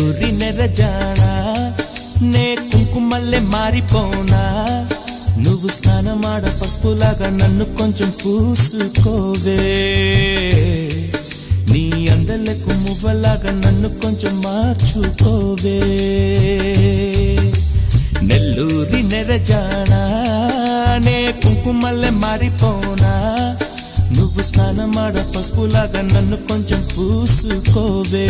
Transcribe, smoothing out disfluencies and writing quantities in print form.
నెల్లూరి నెరజానా నే కుంకుమల్లె మారిపోనా నువ్వు స్నానమాడ పసుపులాగా నన్ను కొంచెం పూసుకోవే నీ అందలకు మువ్వలాగా నన్ను కొంచెం మార్చుకోవే నెల్లూరి నెరజానా నే కుంకుమల్లె మారిపోనా నువ్వు స్నానమాడ పసుపులాగా నన్ను కొంచెం పూసుకోవే